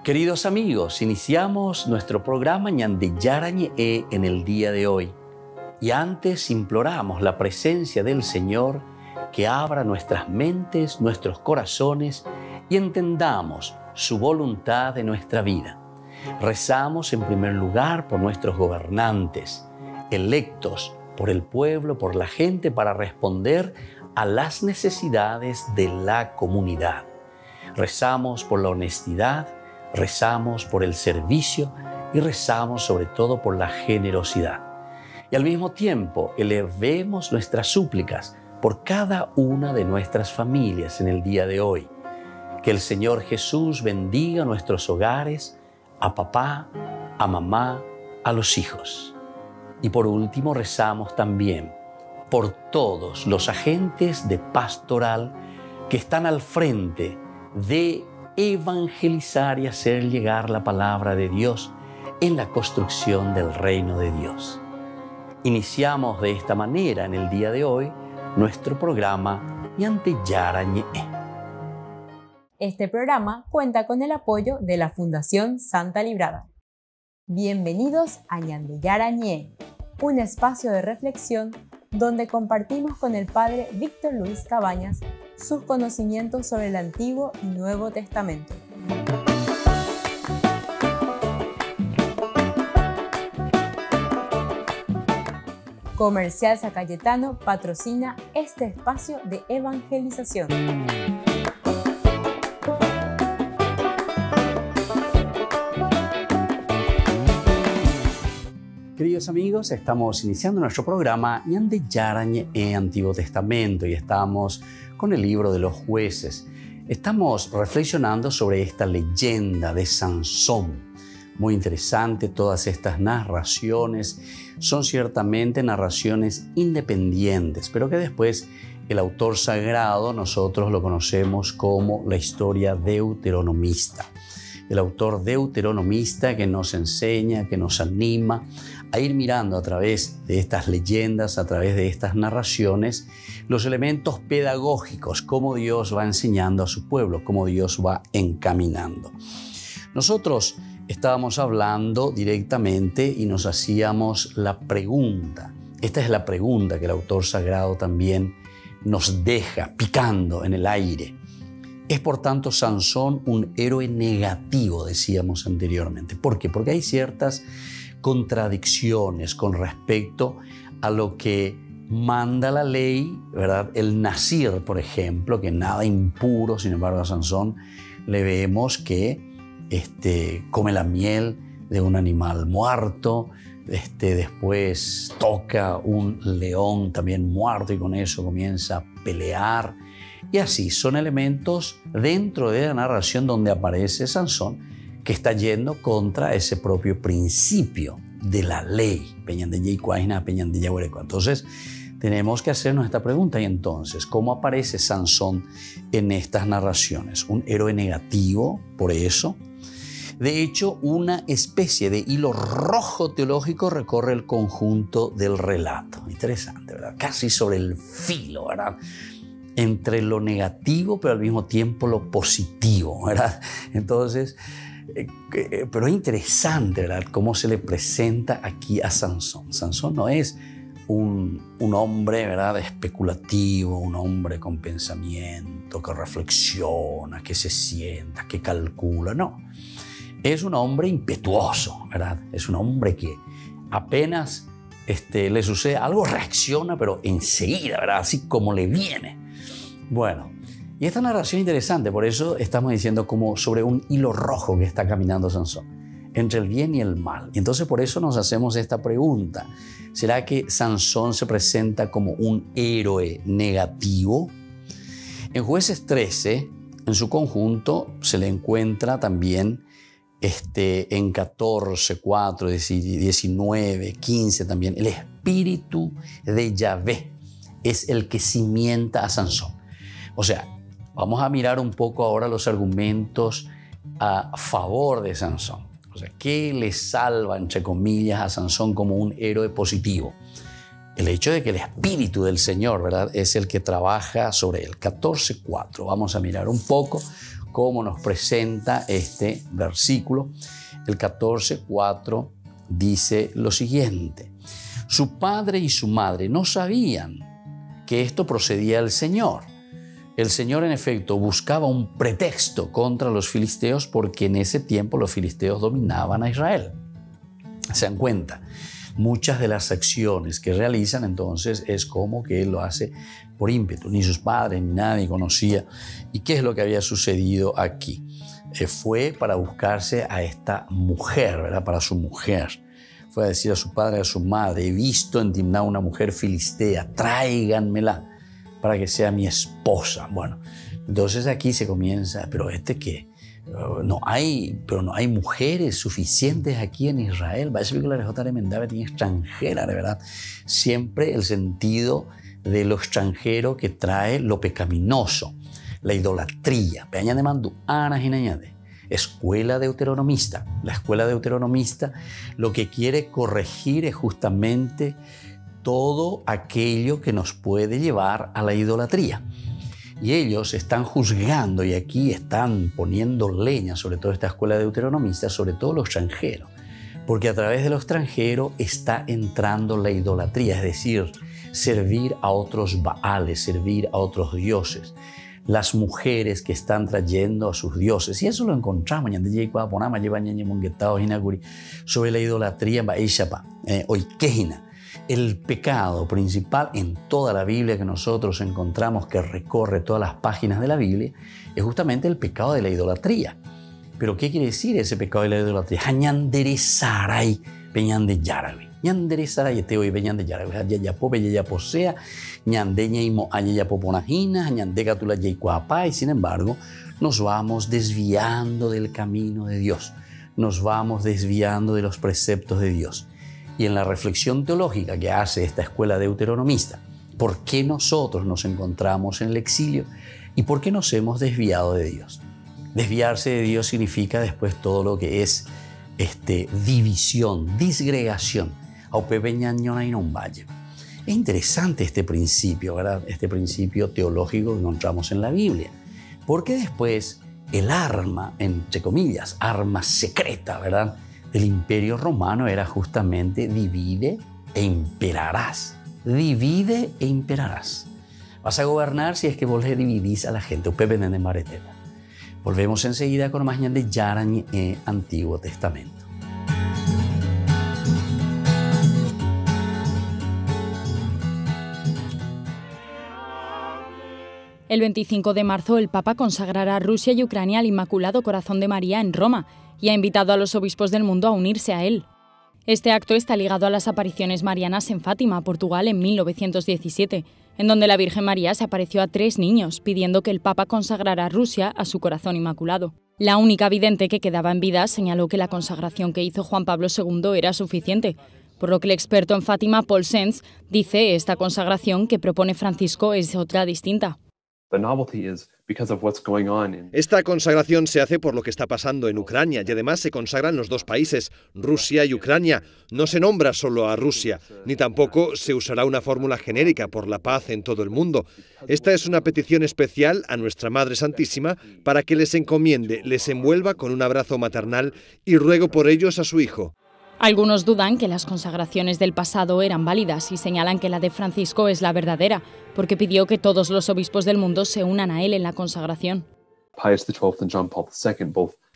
Queridos amigos, iniciamos nuestro programa Ñande Yarañe en el día de hoy. Y antes imploramos la presencia del Señor que abra nuestras mentes, nuestros corazones y entendamos su voluntad en nuestra vida. Rezamos en primer lugar por nuestros gobernantes, electos por el pueblo, por la gente, para responder a las necesidades de la comunidad. Rezamos por la honestidad, rezamos por el servicio y rezamos sobre todo por la generosidad. Y al mismo tiempo elevemos nuestras súplicas por cada una de nuestras familias en el día de hoy. Que el Señor Jesús bendiga nuestros hogares, a papá, a mamá, a los hijos. Y por último rezamos también por todos los agentes de pastoral que están al frente de evangelizar y hacer llegar la palabra de Dios en la construcción del reino de Dios. Iniciamos de esta manera en el día de hoy nuestro programa Ñande Yarañe. Este programa cuenta con el apoyo de la Fundación Santa Librada. Bienvenidos a Ñande Yarañe, un espacio de reflexión donde compartimos con el Padre Víctor Luis Cabañas sus conocimientos sobre el Antiguo y Nuevo Testamento. Comercial San Cayetano patrocina este espacio de evangelización. Queridos amigos, estamos iniciando nuestro programa Ñande Yarañe Antiguo Testamento y estamos con el libro de los Jueces. Estamos reflexionando sobre esta leyenda de Sansón. Muy interesante, todas estas narraciones son ciertamente narraciones independientes, pero que después el autor sagrado nosotros lo conocemos como la historia deuteronomista. El autor deuteronomista que nos enseña, que nos anima a ir mirando a través de estas leyendas, a través de estas narraciones, los elementos pedagógicos, cómo Dios va enseñando a su pueblo, cómo Dios va encaminando. Nosotros estábamos hablando directamente y nos hacíamos la pregunta. Esta es la pregunta que el autor sagrado también nos deja picando en el aire. Es por tanto Sansón un héroe negativo, decíamos anteriormente. ¿Por qué? Porque hay ciertas contradicciones con respecto a lo que manda la ley, ¿verdad? El nazir, por ejemplo, que nada impuro, sin embargo a Sansón le vemos que come la miel de un animal muerto, después toca un león también muerto y con eso comienza a pelear. Y así son elementos dentro de la narración donde aparece Sansón que está yendo contra ese propio principio de la ley. Entonces tenemos que hacernos esta pregunta. Y entonces, ¿cómo aparece Sansón en estas narraciones? Un héroe negativo, por eso. De hecho, una especie de hilo rojo teológico recorre el conjunto del relato. Interesante, ¿verdad? Casi sobre el filo, ¿verdad? Entre lo negativo, pero al mismo tiempo lo positivo, ¿verdad? Entonces, pero es interesante, ¿verdad? Cómo se le presenta aquí a Sansón. Sansón no es un hombre, ¿verdad?, especulativo, un hombre con pensamiento, que reflexiona, que se sienta, que calcula, no. Es un hombre impetuoso, ¿verdad? Es un hombre que apenas le sucede algo, reacciona, pero enseguida, ¿verdad? Así como le viene. Bueno, y esta narración es interesante, por eso estamos diciendo como sobre un hilo rojo que está caminando Sansón, entre el bien y el mal. Y entonces por eso nos hacemos esta pregunta. ¿Será que Sansón se presenta como un héroe negativo? En Jueces 13, en su conjunto, se le encuentra también en 14, 4, 19, 15 también, el espíritu de Yahvé es el que cimienta a Sansón. O sea, vamos a mirar un poco ahora los argumentos a favor de Sansón. O sea, ¿qué le salva, entre comillas, a Sansón como un héroe positivo? El hecho de que el Espíritu del Señor, ¿verdad?, es el que trabaja sobre él. 14:4. Vamos a mirar un poco cómo nos presenta este versículo. El 14:4 dice lo siguiente: su padre y su madre no sabían que esto procedía del Señor. El Señor, en efecto, buscaba un pretexto contra los filisteos porque en ese tiempo los filisteos dominaban a Israel. ¿Se dan cuenta? Muchas de las acciones que realizan entonces es como que él lo hace por ímpetu. Ni sus padres ni nadie conocía. ¿Y qué es lo que había sucedido aquí? Fue para buscarse a esta mujer, ¿verdad? Para su mujer. Fue a decir a su padre y a su madre: he visto en Timná una mujer filistea, tráiganmela para que sea mi esposa. Bueno, entonces aquí se comienza, pero ¿qué? No hay mujeres suficientes aquí en Israel. Va a ser que la rejota remendada tiene extranjera, de verdad. Siempre el sentido de lo extranjero que trae lo pecaminoso, la idolatría. Peña de mandu, anas y nañade. Escuela deuteronomista. La escuela deuteronomista lo que quiere corregir es justamente todo aquello que nos puede llevar a la idolatría. Y ellos están juzgando y aquí están poniendo leña, sobre todo esta escuela deuteronomista, sobre todo lo extranjero. Porque a través de lo extranjero está entrando la idolatría, es decir, servir a otros baales, servir a otros dioses. Las mujeres que están trayendo a sus dioses. Y eso lo encontramos sobre la idolatría en el pecado principal en toda la Biblia que nosotros encontramos, que recorre todas las páginas de la Biblia, es justamente el pecado de la idolatría. ¿Pero qué quiere decir ese pecado de la idolatría? Ñanderezaray, peñande yarabe. Ñanderezaray, hoy peñande yarabe. Yayapope, yayaposea, ñandeñaimo, ayayapoponajina, ñandecatula yaicuapá. Y sin embargo, nos vamos desviando del camino de Dios. Nos vamos desviando de los preceptos de Dios. Y en la reflexión teológica que hace esta escuela deuteronomista, ¿por qué nosotros nos encontramos en el exilio y por qué nos hemos desviado de Dios? Desviarse de Dios significa después todo lo que es división, disgregación. Es interesante este principio, ¿verdad? Este principio teológico que encontramos en la Biblia. Porque después el arma, entre comillas, arma secreta, ¿verdad?, del Imperio Romano era justamente divide e imperarás. Divide e imperarás. Vas a gobernar si es que vos le dividís a la gente. Volvemos enseguida con más de Yarañ Antiguo Testamento. El 25 de marzo el Papa consagrará Rusia y Ucrania al Inmaculado Corazón de María en Roma y ha invitado a los obispos del mundo a unirse a él. Este acto está ligado a las apariciones marianas en Fátima, Portugal, en 1917, en donde la Virgen María se apareció a 3 niños, pidiendo que el Papa consagrara Rusia a su corazón inmaculado. La única vidente que quedaba en vida señaló que la consagración que hizo Juan Pablo II era suficiente, por lo que el experto en Fátima, Paul Sens, dice esta consagración que propone Francisco es otra distinta. Esta consagración se hace por lo que está pasando en Ucrania y además se consagran los 2 países, Rusia y Ucrania. No se nombra solo a Rusia, ni tampoco se usará una fórmula genérica por la paz en todo el mundo. Esta es una petición especial a nuestra Madre Santísima para que les encomiende, les envuelva con un abrazo maternal y ruego por ellos a su Hijo. Algunos dudan que las consagraciones del pasado eran válidas y señalan que la de Francisco es la verdadera, porque pidió que todos los obispos del mundo se unan a él en la consagración.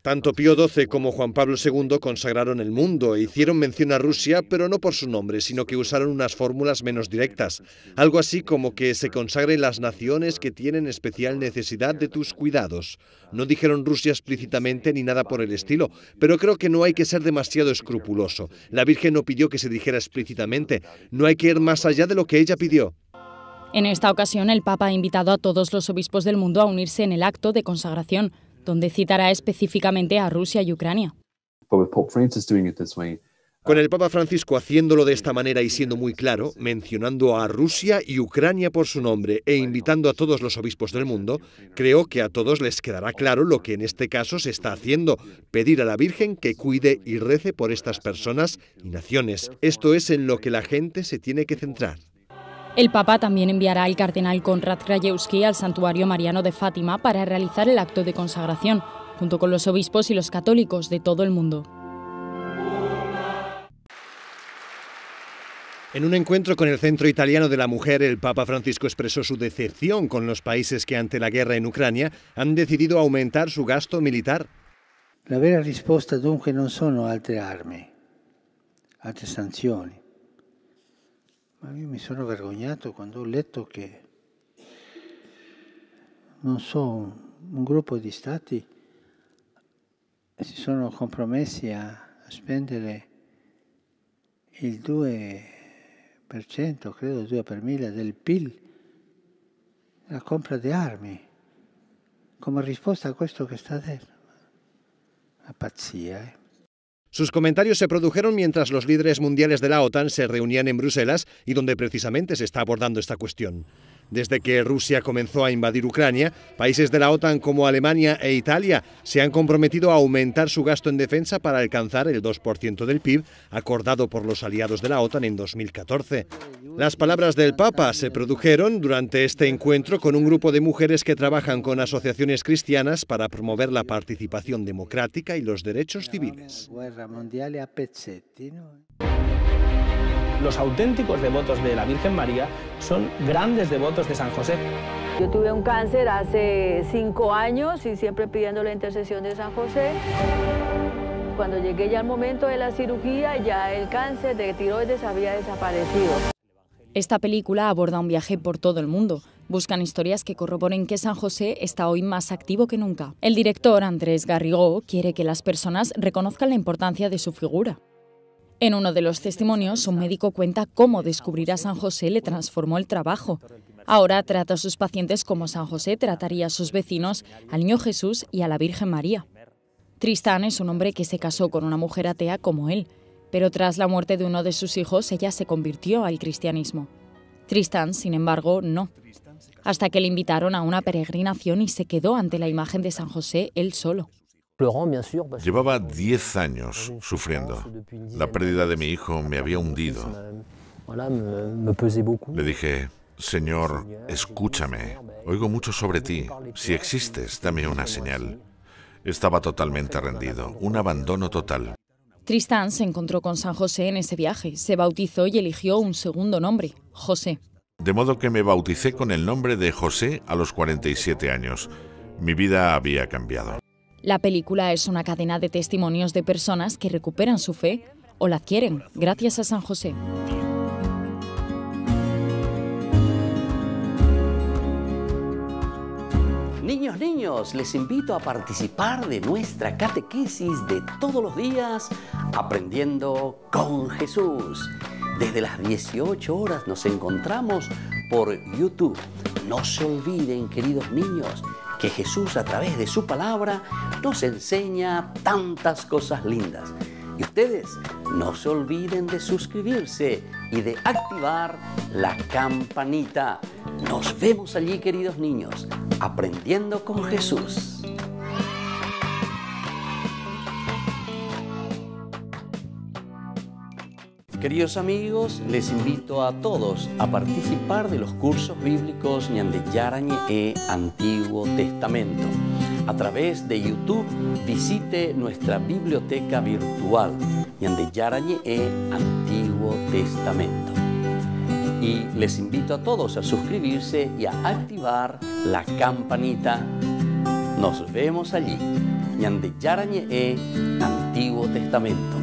Tanto Pío XII como Juan Pablo II consagraron el mundo e hicieron mención a Rusia, pero no por su nombre, sino que usaron unas fórmulas menos directas. Algo así como que se consagren las naciones que tienen especial necesidad de tus cuidados. No dijeron Rusia explícitamente ni nada por el estilo, pero creo que no hay que ser demasiado escrupuloso. La Virgen no pidió que se dijera explícitamente. No hay que ir más allá de lo que ella pidió. En esta ocasión, el Papa ha invitado a todos los obispos del mundo a unirse en el acto de consagración, donde citará específicamente a Rusia y Ucrania. Con el Papa Francisco haciéndolo de esta manera y siendo muy claro, mencionando a Rusia y Ucrania por su nombre e invitando a todos los obispos del mundo, creo que a todos les quedará claro lo que en este caso se está haciendo, pedir a la Virgen que cuide y rece por estas personas y naciones. Esto es en lo que la gente se tiene que centrar. El Papa también enviará al cardenal Konrad Krajewski al santuario mariano de Fátima para realizar el acto de consagración, junto con los obispos y los católicos de todo el mundo. En un encuentro con el Centro Italiano de la Mujer, el Papa Francisco expresó su decepción con los países que ante la guerra en Ucrania han decidido aumentar su gasto militar. La vera risposta dunque non sono altre armi, altre sanzioni. Ma io mi sono vergognato quando ho letto che, non so, un gruppo di stati si sono compromessi a spendere il 2%, credo 2 per mille del PIL, la compra di armi, come risposta a questo che sta dentro. Una pazzia, ¿eh? Sus comentarios se produjeron mientras los líderes mundiales de la OTAN se reunían en Bruselas y donde precisamente se está abordando esta cuestión. Desde que Rusia comenzó a invadir Ucrania, países de la OTAN como Alemania e Italia se han comprometido a aumentar su gasto en defensa para alcanzar el 2% del PIB acordado por los aliados de la OTAN en 2014. Las palabras del Papa se produjeron durante este encuentro con un grupo de mujeres que trabajan con asociaciones cristianas para promover la participación democrática y los derechos civiles. Los auténticos devotos de la Virgen María son grandes devotos de San José. Yo tuve un cáncer hace 5 años y siempre pidiendo la intercesión de San José. Cuando llegué ya al momento de la cirugía, ya el cáncer de tiroides había desaparecido. Esta película aborda un viaje por todo el mundo. Buscan historias que corroboren que San José está hoy más activo que nunca. El director, Andrés Garrigó, quiere que las personas reconozcan la importancia de su figura. En uno de los testimonios, un médico cuenta cómo descubrir a San José le transformó el trabajo. Ahora trata a sus pacientes como San José trataría a sus vecinos, al Niño Jesús y a la Virgen María. Tristán es un hombre que se casó con una mujer atea como él, pero tras la muerte de uno de sus hijos, ella se convirtió al cristianismo. Tristán, sin embargo, no. Hasta que le invitaron a una peregrinación y se quedó ante la imagen de San José él solo. Llevaba 10 años sufriendo. La pérdida de mi hijo me había hundido. Le dije, Señor, escúchame. Oigo mucho sobre ti. Si existes, dame una señal. Estaba totalmente rendido. Un abandono total. Tristán se encontró con San José en ese viaje. Se bautizó y eligió un segundo nombre, José. De modo que me bauticé con el nombre de José a los 47 años. Mi vida había cambiado. La película es una cadena de testimonios de personas que recuperan su fe o la adquieren gracias a San José. Niños, les invito a participar de nuestra catequesis de todos los días, Aprendiendo con Jesús. Desde las 18 horas nos encontramos por YouTube. No se olviden, queridos niños, que Jesús a través de su palabra nos enseña tantas cosas lindas. Y ustedes no se olviden de suscribirse y de activar la campanita. Nos vemos allí, queridos niños, Aprendiendo con Jesús. Queridos amigos, les invito a todos a participar de los cursos bíblicos Ñande Yarañe Antiguo Testamento. A través de YouTube visite nuestra biblioteca virtual Ñande Yarañe Antiguo Testamento. Y les invito a todos a suscribirse y a activar la campanita. Nos vemos allí, Ñande Yarañe Antiguo Testamento.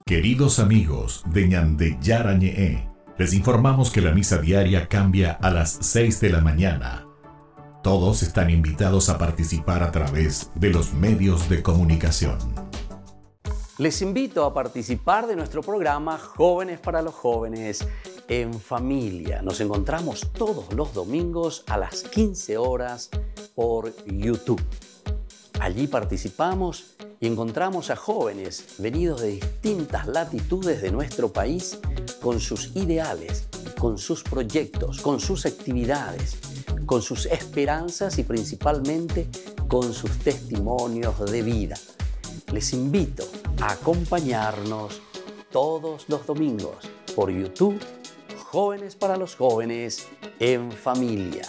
Queridos amigos de Ñande Yarañe, les informamos que la misa diaria cambia a las 6 de la mañana. Todos están invitados a participar a través de los medios de comunicación. Les invito a participar de nuestro programa Jóvenes para los Jóvenes en Familia. Nos encontramos todos los domingos a las 15 horas por YouTube. Allí participamos y encontramos a jóvenes venidos de distintas latitudes de nuestro país con sus ideales, con sus proyectos, con sus actividades, con sus esperanzas y principalmente con sus testimonios de vida. Les invito acompañarnos todos los domingos por YouTube, Jóvenes para los Jóvenes en Familia.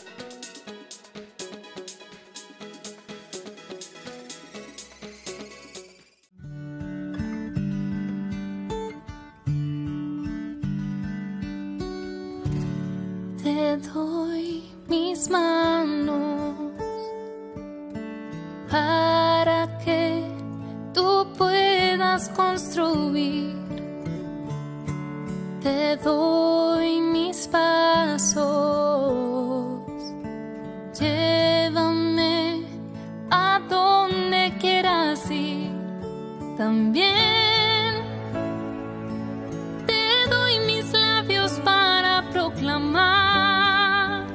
Te doy mis manos para que tú puedas construir. Te doy mis pasos, llévame a donde quieras ir. También te doy mis labios para proclamar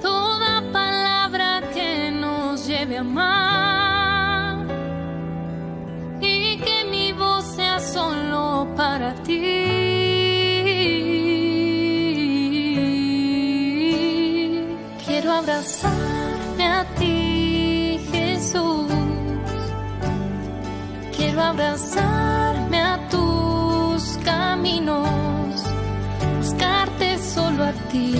toda palabra que nos lleve a amar, y que mi voz sea solo para ti. Quiero abrazarme a ti, Jesús. Quiero abrazarme a tus caminos, buscarte solo a ti,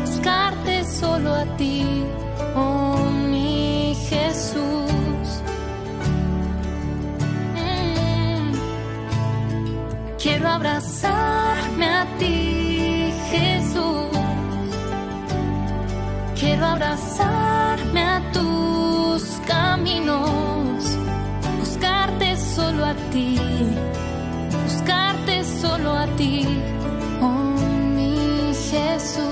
buscarte solo a ti, oh mi Jesús. Quiero abrazarme a ti, Jesús. Quiero abrazarme a tus caminos, buscarte solo a ti, buscarte solo a ti, oh mi Jesús.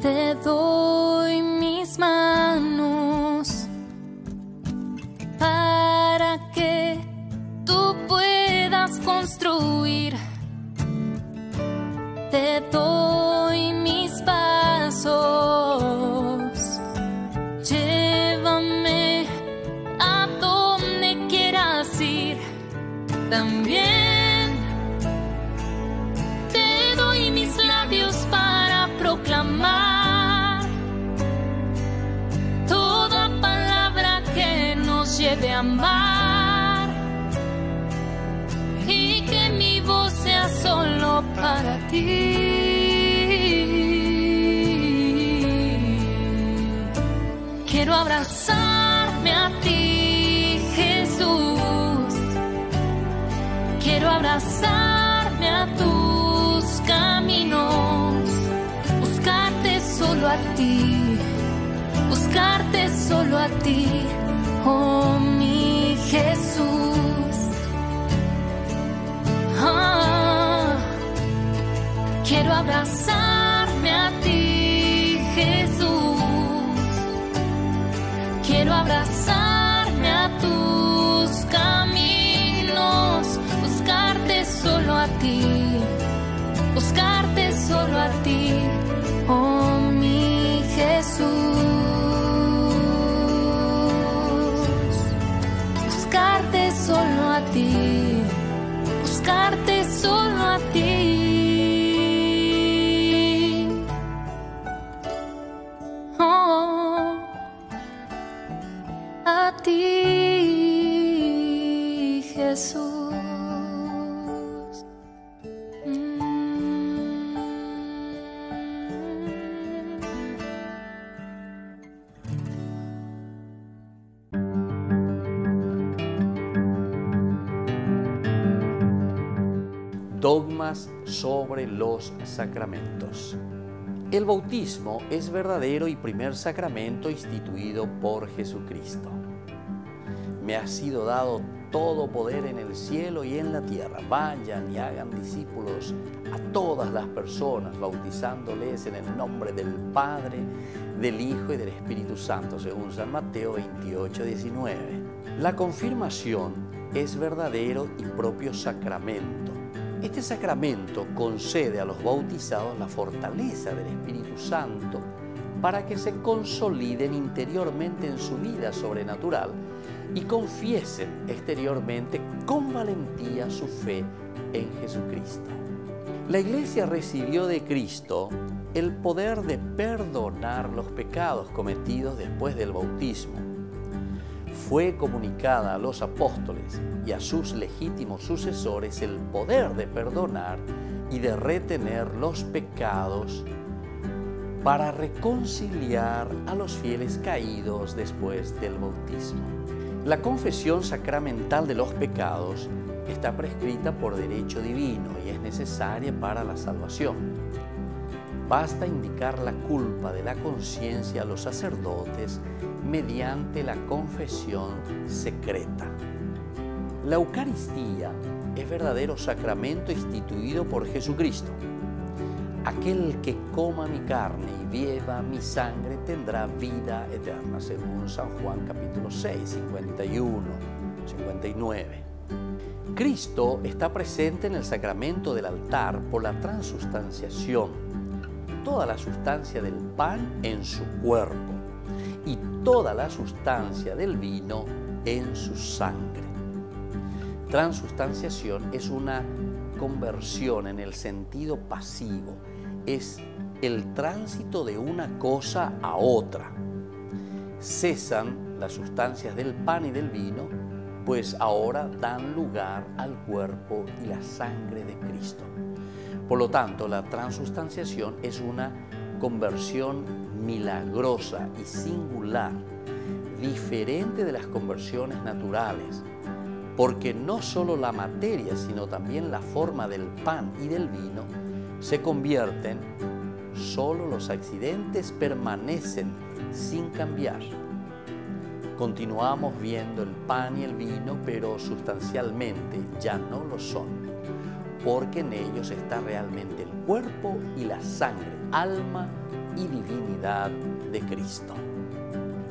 Te doy mis manos para que tú puedas construir. Te doy mis pasos, llévame a donde quieras ir. También te doy mis labios para proclamar toda palabra que nos lleve a amar, y que mi voz sea solo para ti. Quiero abrazarme a ti, Jesús. Quiero abrazarme a tus caminos, buscarte solo a ti, buscarte solo a ti, oh mi Jesús. Quiero abrazarme a ti, Jesús. Quiero abrazarme a tus caminos, buscarte solo a ti, buscarte solo a ti, oh mi Jesús. Buscarte solo a ti, buscarte solo a ti. Oh, a ti, Jesús. Dogmas sobre los sacramentos. El bautismo es verdadero y primer sacramento instituido por Jesucristo. Me ha sido dado todo poder en el cielo y en la tierra. Vayan y hagan discípulos a todas las personas, bautizándoles en el nombre del Padre, del Hijo y del Espíritu Santo, según San Mateo 28:19. La confirmación es verdadero y propio sacramento. Este sacramento concede a los bautizados la fortaleza del Espíritu Santo para que se consoliden interiormente en su vida sobrenatural y confiesen exteriormente con valentía su fe en Jesucristo. La Iglesia recibió de Cristo el poder de perdonar los pecados cometidos después del bautismo. Fue comunicada a los apóstoles y a sus legítimos sucesores el poder de perdonar y de retener los pecados para reconciliar a los fieles caídos después del bautismo. La confesión sacramental de los pecados está prescrita por derecho divino y es necesaria para la salvación. Basta indicar la culpa de la conciencia a los sacerdotes mediante la confesión secreta. La Eucaristía es verdadero sacramento instituido por Jesucristo. Aquel que coma mi carne y beba mi sangre tendrá vida eterna, según San Juan capítulo 6, 51, 59. Cristo está presente en el sacramento del altar por la transustanciación, toda la sustancia del pan en su cuerpo y toda la sustancia del vino en su sangre. Transustanciación es una conversión en el sentido pasivo, es el tránsito de una cosa a otra. Cesan las sustancias del pan y del vino, pues ahora dan lugar al cuerpo y la sangre de Cristo. Por lo tanto, la transustanciación es una conversión milagrosa y singular, diferente de las conversiones naturales, porque no solo la materia, sino también la forma del pan y del vino se convierten, solo los accidentes permanecen sin cambiar. Continuamos viendo el pan y el vino, pero sustancialmente ya no lo son, porque en ellos está realmente el cuerpo y la sangre, alma y divinidad de Cristo.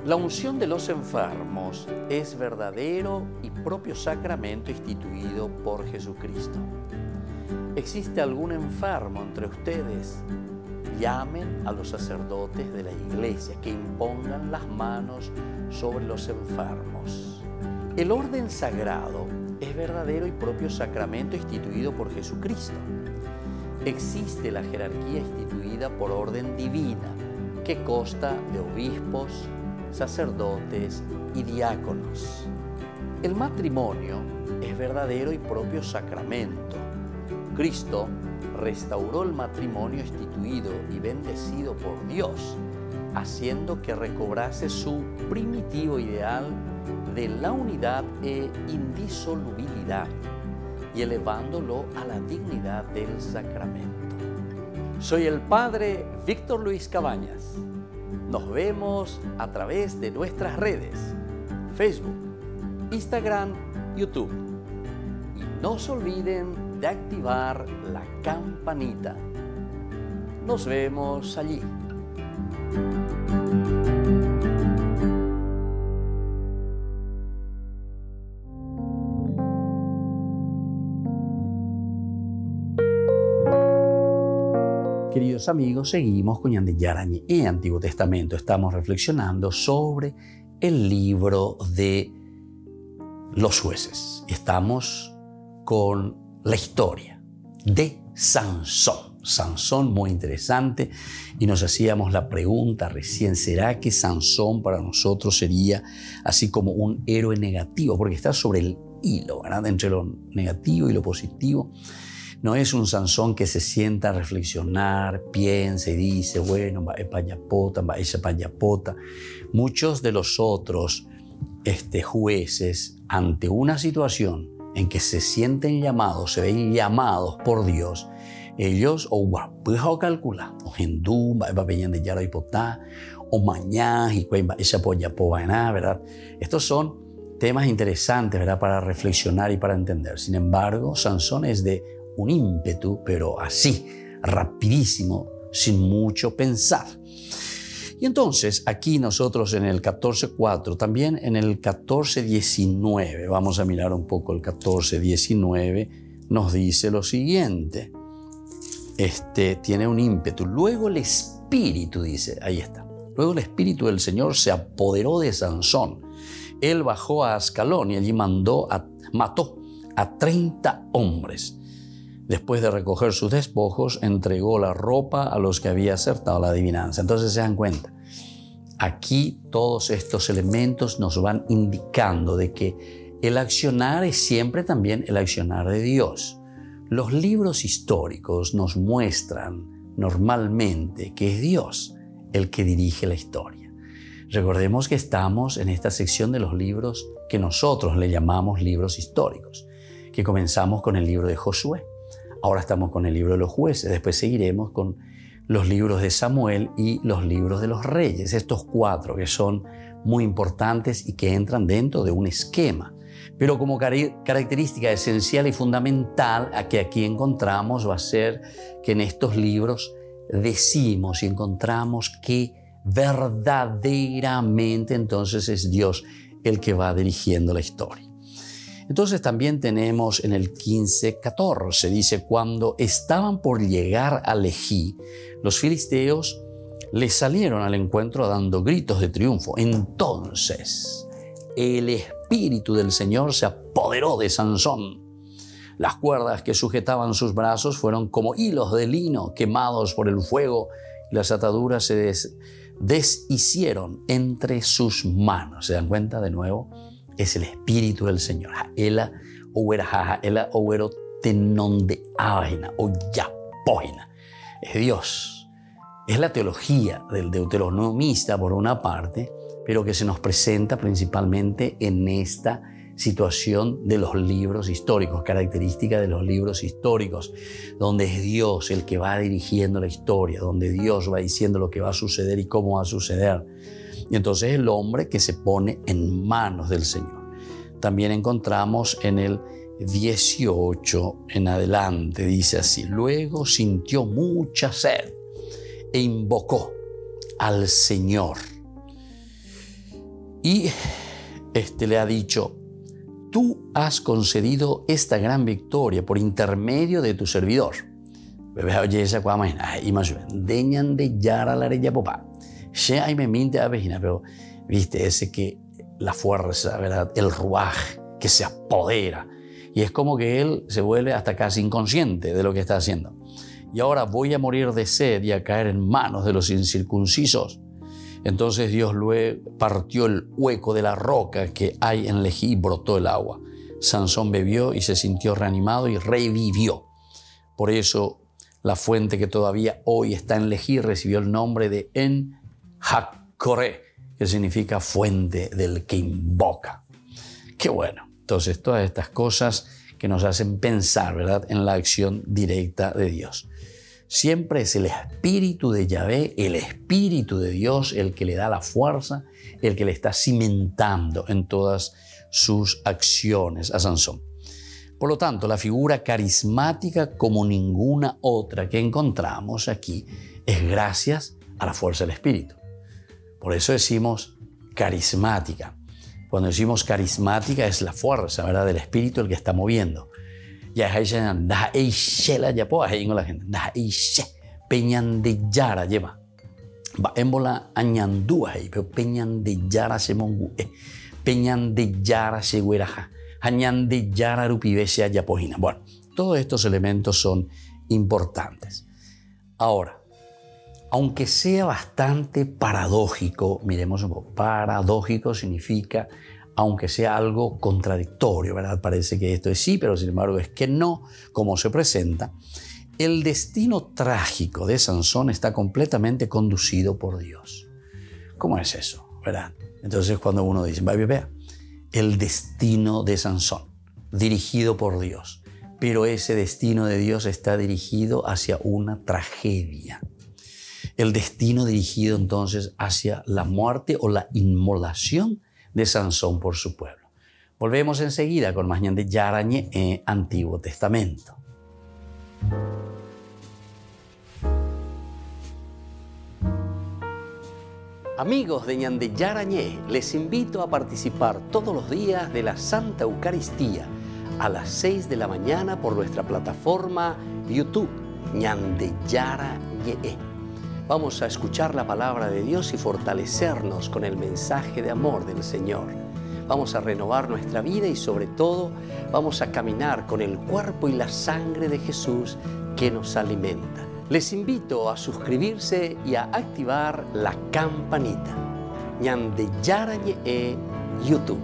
La unción de los enfermos es verdadero y propio sacramento instituido por Jesucristo. ¿Existe algún enfermo entre ustedes? Llamen a los sacerdotes de la Iglesia que impongan las manos sobre los enfermos. El orden sagrado es verdadero y propio sacramento instituido por Jesucristo. Existe la jerarquía instituida por orden divina que consta de obispos, sacerdotes y diáconos. El matrimonio es verdadero y propio sacramento. Cristo restauró el matrimonio instituido y bendecido por Dios, haciendo que recobrase su primitivo ideal de la unidad e indisolubilidad y elevándolo a la dignidad del sacramento. Soy el Padre Víctor Luis Cabañas. Nos vemos a través de nuestras redes, Facebook, Instagram, YouTube. Y no se olviden de activar la campanita. Nos vemos allí. Queridos amigos, seguimos con Ñande Yarañe, Antiguo Testamento. Estamos reflexionando sobre el libro de los jueces. Estamos con la historia de Sansón. Sansón, muy interesante, y nos hacíamos la pregunta recién, ¿será que Sansón para nosotros sería así como un héroe negativo? Porque está sobre el hilo, ¿verdad? Entre lo negativo y lo positivo. No es un Sansón que se sienta a reflexionar, piensa y dice, bueno, va a payapota, va a payapota. Muchos de los otros jueces, ante una situación en que se sienten llamados, se ven llamados por Dios, ellos o guapuja calcula, o hindú, va a peñar de yara y potá, o mañana y va a poyapobaná, ¿verdad? Estos son temas interesantes, ¿verdad? Para reflexionar y para entender. Sin embargo, Sansón es de un ímpetu, pero así, rapidísimo, sin mucho pensar. Y entonces, aquí nosotros en el 14.4, también en el 14.19, vamos a mirar un poco el 14.19, nos dice lo siguiente. Tiene un ímpetu. Luego el espíritu, dice, ahí está. Luego el espíritu del Señor se apoderó de Sansón. Él bajó a Ascalón y allí mató a 30 hombres. Después de recoger sus despojos, entregó la ropa a los que había acertado la adivinanza. Entonces se dan cuenta, aquí todos estos elementos nos van indicando de que el accionar es siempre también el accionar de Dios. Los libros históricos nos muestran normalmente que es Dios el que dirige la historia. Recordemos que estamos en esta sección de los libros que nosotros le llamamos libros históricos, que comenzamos con el libro de Josué. Ahora estamos con el libro de los jueces, después seguiremos con los libros de Samuel y los libros de los reyes, estos 4 que son muy importantes y que entran dentro de un esquema. Pero como característica esencial y fundamental que aquí encontramos va a ser que en estos libros decimos y encontramos que verdaderamente entonces es Dios el que va dirigiendo la historia. Entonces también tenemos en el 15:14, dice, cuando estaban por llegar a Lejí, los filisteos les salieron al encuentro dando gritos de triunfo. Entonces el Espíritu del Señor se apoderó de Sansón. Las cuerdas que sujetaban sus brazos fueron como hilos de lino quemados por el fuego y las ataduras se deshicieron entre sus manos. ¿Se dan cuenta de nuevo? Es el Espíritu del Señor. Ela owera ela owero tenon de ágina o yapógina. Es Dios. Es la teología del deuteronomista por una parte, pero que se nos presenta principalmente en esta situación de los libros históricos, característica de los libros históricos, donde es Dios el que va dirigiendo la historia, donde Dios va diciendo lo que va a suceder y cómo va a suceder. Y entonces el hombre que se pone en manos del Señor. También encontramos en el 18 en adelante, dice así, luego sintió mucha sed e invocó al Señor. Y le ha dicho, tú has concedido esta gran victoria por intermedio de tu servidor. Pero viste ese que la fuerza, ¿verdad? El ruaj que se apodera. Y es como que él se vuelve hasta casi inconsciente de lo que está haciendo. Y ahora voy a morir de sed y a caer en manos de los incircuncisos. Entonces Dios luego partió el hueco de la roca que hay en Lejí y brotó el agua. Sansón bebió y se sintió reanimado y revivió. Por eso la fuente que todavía hoy está en Lejí recibió el nombre de En-Hakkore, que significa fuente del que invoca. Qué bueno. Entonces todas estas cosas que nos hacen pensar, ¿verdad?, en la acción directa de Dios. Siempre es el Espíritu de Yahvé, el Espíritu de Dios, el que le da la fuerza, el que le está cimentando en todas sus acciones a Sansón. Por lo tanto, la figura carismática como ninguna otra que encontramos aquí es gracias a la fuerza del Espíritu. Por eso decimos carismática. Cuando decimos carismática es la fuerza, ¿verdad?, del Espíritu el que está moviendo. Ya hay la gente. Peñan de Yara lleva. Va émbola añandúa ahí, pero Peñan de Yara se mongu. Peñan de Yara se hueraja. Añan de Yara rupibesia yapojina. Bueno, todos estos elementos son importantes. Ahora, aunque sea bastante paradójico, miremos un poco. Paradójico significa aunque sea algo contradictorio, ¿verdad? Parece que esto es sí, pero sin embargo es que no, como se presenta. El destino trágico de Sansón está completamente conducido por Dios. ¿Cómo es eso, verdad? Entonces cuando uno dice, vea, el destino de Sansón, dirigido por Dios, pero ese destino de Dios está dirigido hacia una tragedia. El destino dirigido entonces hacia la muerte o la inmolación de Sansón por su pueblo. Volvemos enseguida con más Ñande Yarañe en Antiguo Testamento. Amigos de Ñande Yarañe, les invito a participar todos los días de la Santa Eucaristía a las 6 de la mañana por nuestra plataforma YouTube Ñande Yarañe. Vamos a escuchar la palabra de Dios y fortalecernos con el mensaje de amor del Señor. vamos a renovar nuestra vida y sobre todo vamos a caminar con el cuerpo y la sangre de Jesús que nos alimenta. Les invito a suscribirse y a activar la campanita. Ñande Yarañe YouTube.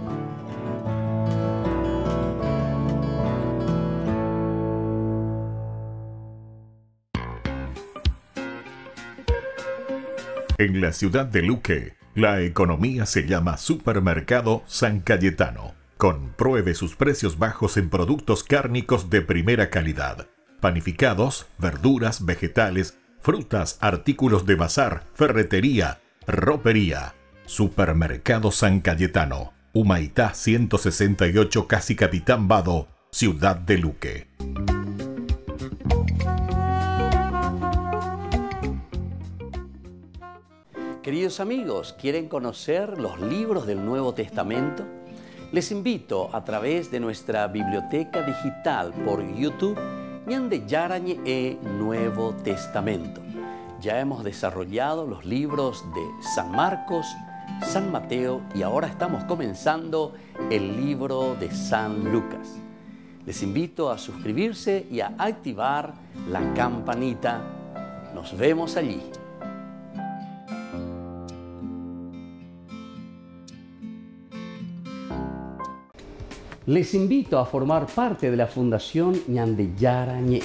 En la ciudad de Luque, la economía se llama Supermercado San Cayetano. Compruebe sus precios bajos en productos cárnicos de primera calidad. Panificados, verduras, vegetales, frutas, artículos de bazar, ferretería, ropería. Supermercado San Cayetano, Humaitá 168, Casi Capitán Vado, ciudad de Luque. Queridos amigos, ¿quieren conocer los libros del Nuevo Testamento? Les invito a través de nuestra biblioteca digital por YouTube, Ñande Yarañe Nuevo Testamento. Ya hemos desarrollado los libros de San Marcos, San Mateo y ahora estamos comenzando el libro de San Lucas. Les invito a suscribirse y a activar la campanita. Nos vemos allí. Les invito a formar parte de la Fundación Ñande Yarañe.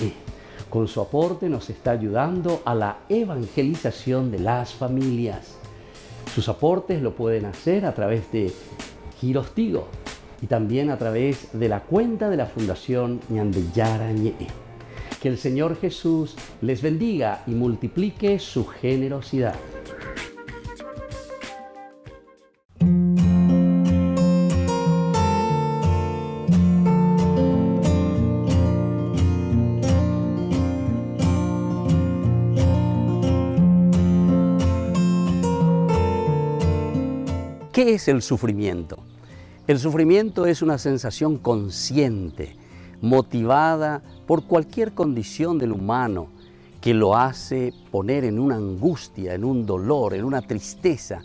Con su aporte nos está ayudando a la evangelización de las familias. Sus aportes lo pueden hacer a través de Giros Tigo y también a través de la cuenta de la Fundación Ñande Yarañe. Que el Señor Jesús les bendiga y multiplique su generosidad. ¿Qué es el sufrimiento? El sufrimiento es una sensación consciente, motivada por cualquier condición del humano que lo hace poner en una angustia, en un dolor, en una tristeza,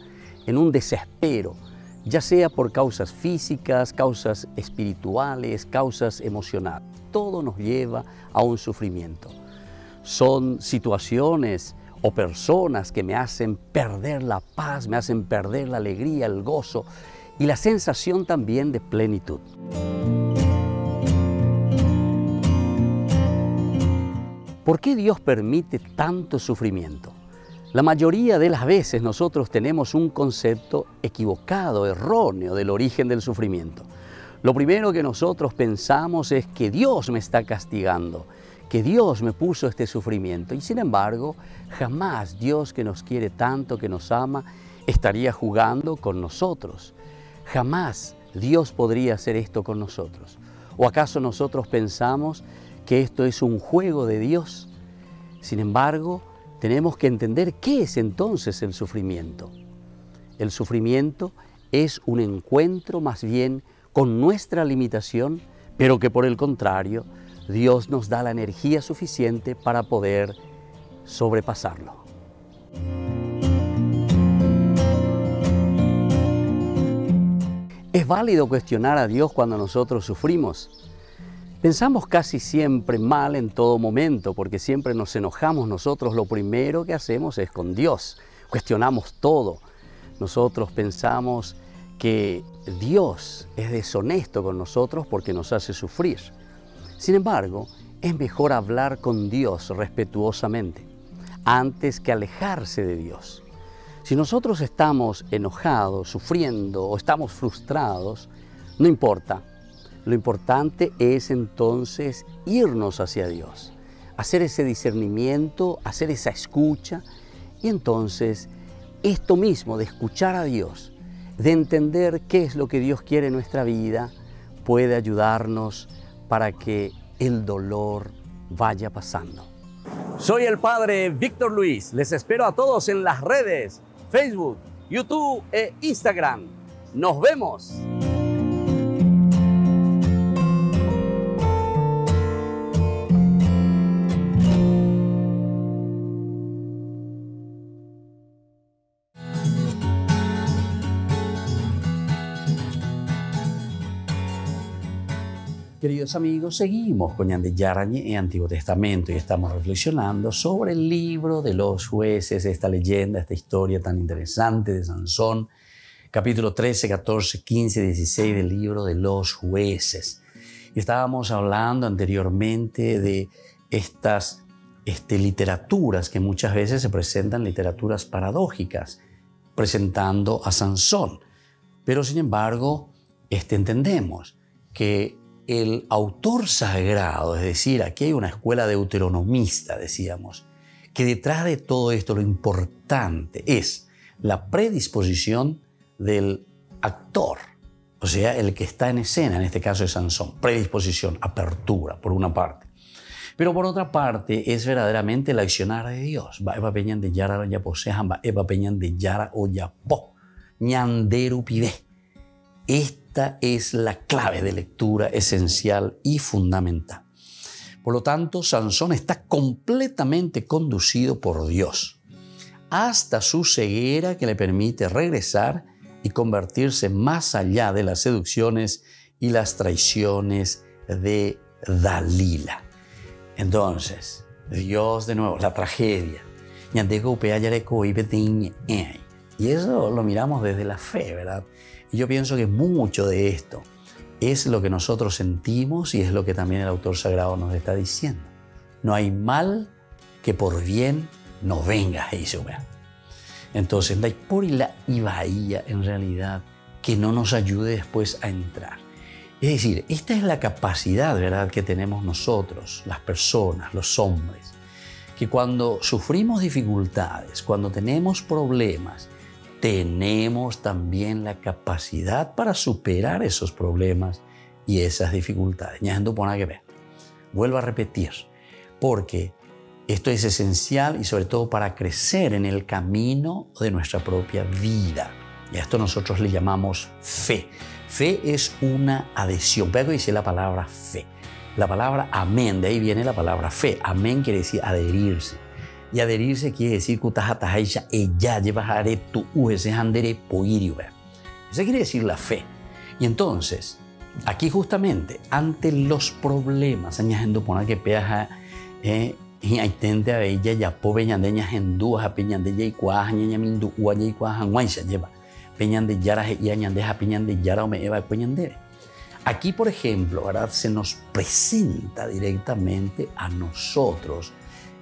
en un desespero, ya sea por causas físicas, causas espirituales, causas emocionales. Todo nos lleva a un sufrimiento. Son situaciones o personas que me hacen perder la paz, me hacen perder la alegría, el gozo y la sensación también de plenitud. ¿Por qué Dios permite tanto sufrimiento? La mayoría de las veces nosotros tenemos un concepto equivocado, erróneo del origen del sufrimiento. Lo primero que nosotros pensamos es que Dios me está castigando, que Dios me puso este sufrimiento. Y sin embargo, jamás Dios, que nos quiere tanto, que nos ama, estaría jugando con nosotros. Jamás Dios podría hacer esto con nosotros. ¿O acaso nosotros pensamos que esto es un juego de Dios? Sin embargo, tenemos que entender qué es entonces el sufrimiento. El sufrimiento es un encuentro más bien con nuestra limitación, pero que por el contrario, Dios nos da la energía suficiente para poder sobrepasarlo. ¿Es válido cuestionar a Dios cuando nosotros sufrimos? Pensamos casi siempre mal en todo momento, porque siempre nos enojamos. Nosotros lo primero que hacemos es con Dios. Cuestionamos todo. Nosotros pensamos que Dios es deshonesto con nosotros porque nos hace sufrir. Sin embargo, es mejor hablar con Dios respetuosamente antes que alejarse de Dios. Si nosotros estamos enojados, sufriendo o estamos frustrados, no importa. Lo importante es entonces irnos hacia Dios, hacer ese discernimiento, hacer esa escucha y entonces esto mismo de escuchar a Dios, de entender qué es lo que Dios quiere en nuestra vida, puede ayudarnos para que el dolor vaya pasando. Soy el Padre Víctor Luis. Les espero a todos en las redes, Facebook, YouTube e Instagram. ¡Nos vemos! Queridos amigos, seguimos con Ñande Yarañe en Antiguo Testamento y estamos reflexionando sobre el libro de los jueces, esta leyenda, esta historia tan interesante de Sansón, capítulo 13, 14, 15, 16 del libro de los jueces. Y estábamos hablando anteriormente de estas literaturas que muchas veces se presentan, literaturas paradójicas, presentando a Sansón. Pero sin embargo, entendemos que el autor sagrado, es decir, aquí hay una escuela deuteronomista, decíamos, que detrás de todo esto lo importante es la predisposición del actor, o sea, el que está en escena, en este caso es Sansón, predisposición, apertura, por una parte. Pero por otra parte es verdaderamente el accionar de Dios. Eva peñan de yara ya posejan, eva peñan de yara o ya po, ñanderu pide. Esta es la clave de lectura esencial y fundamental. Por lo tanto, Sansón está completamente conducido por Dios, hasta su ceguera que le permite regresar y convertirse más allá de las seducciones y las traiciones de Dalila. Entonces, Dios de nuevo, la tragedia. Y eso lo miramos desde la fe, ¿verdad? Y yo pienso que mucho de esto es lo que nosotros sentimos y es lo que también el autor sagrado nos está diciendo. No hay mal que por bien no venga, entonces, no hay por la ibaía en realidad que no nos ayude después a entrar. Es decir, esta es la capacidad, ¿verdad?, que tenemos nosotros, las personas, los hombres, que cuando sufrimos dificultades, cuando tenemos problemas, tenemos también la capacidad para superar esos problemas y esas dificultades. Vuelvo a repetir, porque esto es esencial y sobre todo para crecer en el camino de nuestra propia vida. Y a esto nosotros le llamamos fe. Fe es una adhesión. Pero dice la palabra fe. La palabra amén, de ahí viene la palabra fe. Amén quiere decir adherirse. Y adherirse quiere decir ella llevaré tu ese handere poirio. Eso quiere decir la fe. Y entonces, aquí justamente, ante los problemas, añadiendo poner que peaja, y aitente a ella ya po peñandeña hendúas a peñandeña y cuaja ñaña mindu uaya y cuaja guaysa lleva peñande yara y añandeja peñande yara o me eva peñandere. Aquí, por ejemplo, ¿verdad?, se nos presenta directamente a nosotros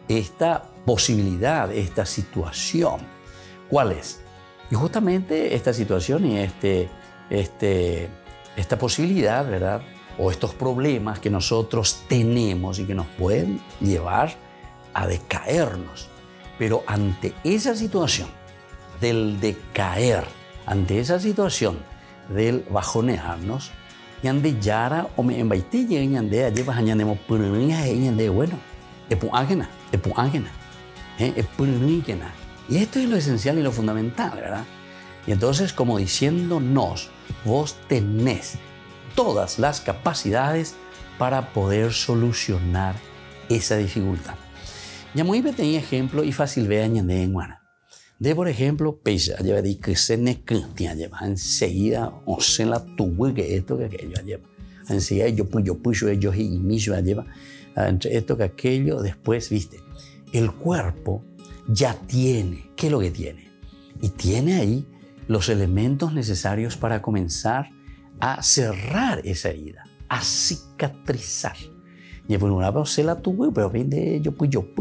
esta posibilidad, esta situación. ¿Cuál es? Y justamente esta situación y esta posibilidad, ¿verdad?, o estos problemas que nosotros tenemos y que nos pueden llevar a decaernos. Pero ante esa situación del decaer, ante esa situación del bajonearnos, ñande yara o me embaité ñande llevas añandemos purunía y ñande bueno, epu ángena, y esto es lo esencial y lo fundamental, ¿verdad? Y entonces, como diciéndonos, vos tenés todas las capacidades para poder solucionar esa dificultad. Ya muy bien tenía ejemplo y fácil ver añade en guana. De por ejemplo, pesa lleva de que se ne lleva enseguida o se la tuve que esto que aquello lleva. Enseguida yo ellos y mi lleva entre esto que aquello después, viste. El cuerpo ya tiene, ¿qué es lo que tiene? Y tiene ahí los elementos necesarios para comenzar a cerrar esa herida, a cicatrizar. Y por una vez se la tuve, pero de yo,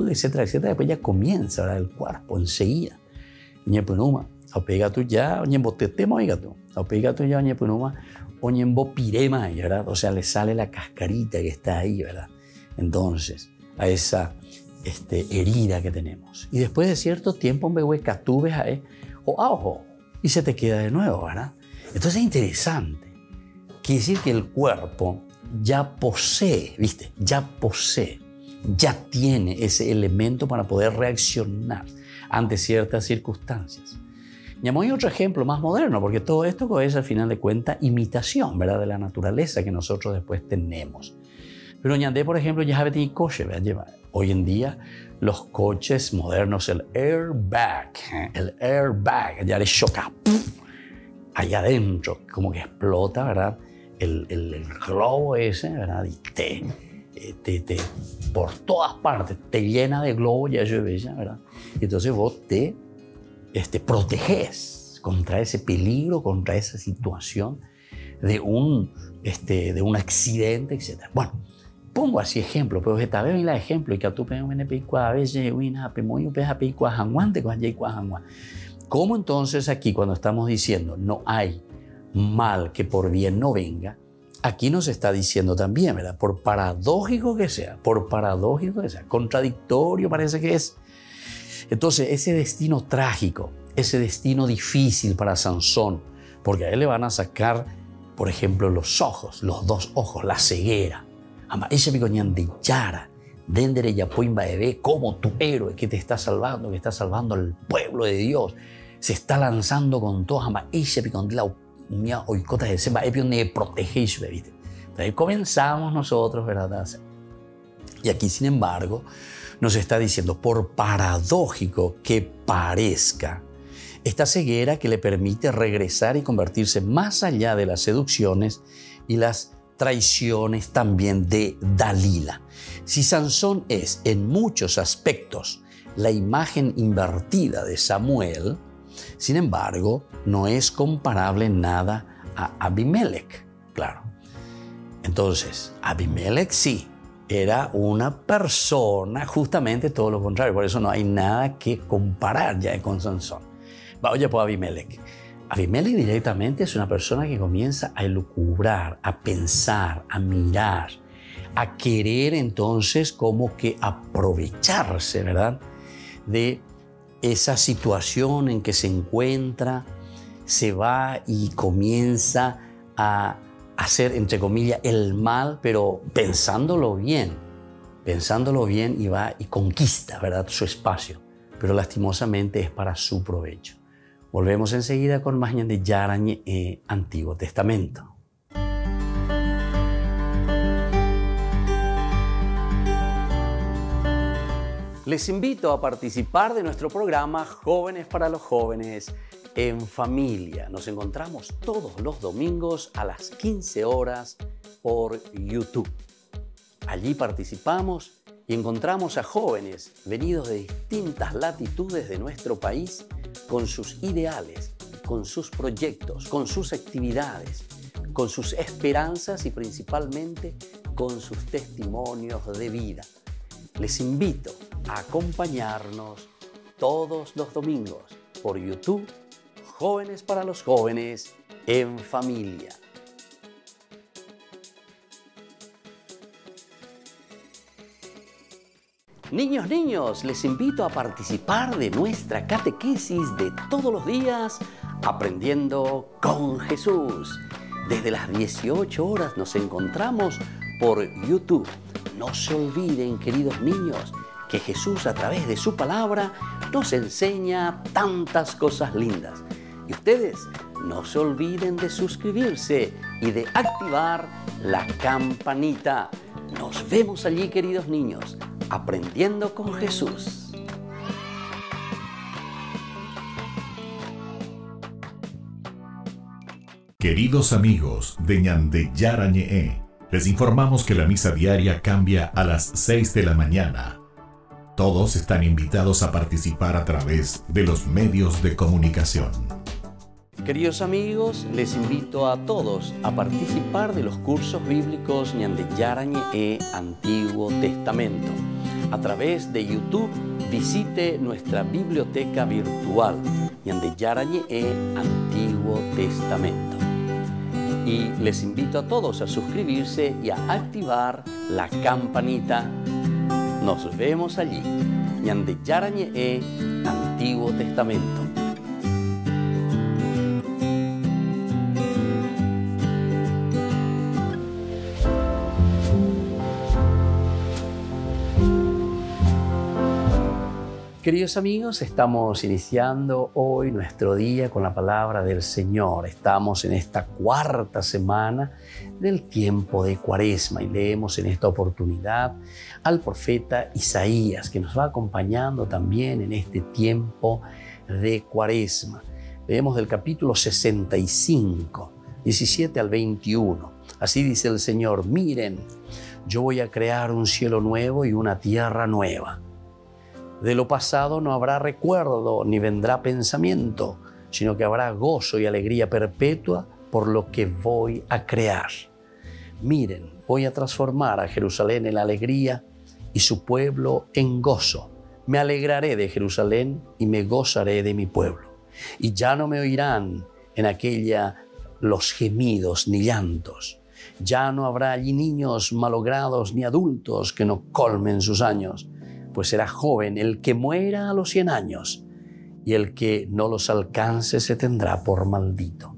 etcétera, etcétera. Después ya comienza ahora el cuerpo enseguida. Y pues no, o pega tú ya, oye, botetemo, oiga tú, o pega tú ya, oye, pues no, oye, pirema, ¿verdad? O sea, le sale la cascarita que está ahí, ¿verdad? Entonces, a esa herida que tenemos. Y después de cierto tiempo, un bebé catubes ahí, o ojo, y se te queda de nuevo, ¿verdad? Entonces es interesante. Quiere decir que el cuerpo ya posee, ¿viste? Ya tiene ese elemento para poder reaccionar ante ciertas circunstancias. Y hay otro ejemplo más moderno, porque todo esto es al final de cuentas imitación, ¿verdad?, de la naturaleza que nosotros después tenemos. Pero ñandé, por ejemplo, ya sabe tiene coche, ¿verdad? Hoy en día los coches modernos, el airbag, ya le choca, allá adentro, como que explota, ¿verdad?, el globo ese, ¿verdad? Y por todas partes te llena de globo, ya llueve, ¿verdad? Y entonces vos te proteges contra ese peligro, contra esa situación de un accidente, etc. Bueno, pongo así ejemplo, pero esta vez la ejemplo y que tú pegas un peicua a veces una pemoyo peja peicua hanguante con jay hanguan. ¿Cómo entonces aquí cuando estamos diciendo no hay mal que por bien no venga? Aquí nos está diciendo también, ¿verdad? Por paradójico que sea, contradictorio parece que es. Entonces, ese destino trágico, ese destino difícil para Sansón, porque a él le van a sacar, por ejemplo, los ojos, los dos ojos, la ceguera. Ama, ese picoñán de Yara, dendere ya poimba bebé, como tu héroe que te está salvando, que está salvando al pueblo de Dios, se está lanzando con todo, ama, ese picón de la mía oicota de seba, epion de protegéis, ¿viste? Entonces comenzamos nosotros, ¿verdad? Y aquí, sin embargo, nos está diciendo, por paradójico que parezca, esta ceguera que le permite regresar y convertirse más allá de las seducciones y las traiciones también de Dalila. Si Sansón es en muchos aspectos la imagen invertida de Samuel, sin embargo, no es comparable en nada a Abimelech, claro. Entonces, Abimelech sí, era una persona justamente todo lo contrario, por eso no hay nada que comparar ya con Sansón. Oye, pues Abimelech. Abimelech directamente es una persona que comienza a elucubrar, a pensar, a mirar, a querer entonces como que aprovecharse, ¿verdad? De esa situación en que se encuentra, se va y comienza a hacer, entre comillas, el mal, pero pensándolo bien y va y conquista, ¿verdad?, su espacio, pero lastimosamente es para su provecho. Volvemos enseguida con más de Yarañe Antiguo Testamento. Les invito a participar de nuestro programa Jóvenes para los Jóvenes en Familia. Nos encontramos todos los domingos a las 15 horas por YouTube. Allí participamos y encontramos a jóvenes venidos de distintas latitudes de nuestro país con sus ideales, con sus proyectos, con sus actividades, con sus esperanzas y principalmente con sus testimonios de vida. Les invito a acompañarnos todos los domingos por YouTube, Jóvenes para los Jóvenes en Familia. Niños, les invito a participar de nuestra catequesis de todos los días, Aprendiendo con Jesús. Desde las 18 horas nos encontramos por YouTube. No se olviden, queridos niños, que Jesús a través de su palabra nos enseña tantas cosas lindas. Y ustedes no se olviden de suscribirse y de activar la campanita. Nos vemos allí, queridos niños, Aprendiendo con Jesús. Queridos amigos de Ñande Yarañe, les informamos que la misa diaria cambia a las 6 de la mañana. Todos están invitados a participar a través de los medios de comunicación. Queridos amigos, les invito a todos a participar de los cursos bíblicos Ñande Yarañe Antiguo Testamento. A través de YouTube, visite nuestra biblioteca virtual Ñande Yarañe Antiguo Testamento. Y les invito a todos a suscribirse y a activar la campanita. Nos vemos allí, Ñande Yarañe Antiguo Testamento. Queridos amigos, estamos iniciando hoy nuestro día con la palabra del Señor. Estamos en esta cuarta semana del tiempo de Cuaresma y leemos en esta oportunidad al profeta Isaías, que nos va acompañando también en este tiempo de Cuaresma. Leemos del capítulo 65, 17 al 21. Así dice el Señor, miren, yo voy a crear un cielo nuevo y una tierra nueva. De lo pasado no habrá recuerdo ni vendrá pensamiento, sino que habrá gozo y alegría perpetua por lo que voy a crear. Miren, voy a transformar a Jerusalén en alegría y su pueblo en gozo. Me alegraré de Jerusalén y me gozaré de mi pueblo. Y ya no me oirán en aquella los gemidos ni llantos. Ya no habrá allí niños malogrados ni adultos que no colmen sus años, pues será joven el que muera a los 100 años y el que no los alcance se tendrá por maldito.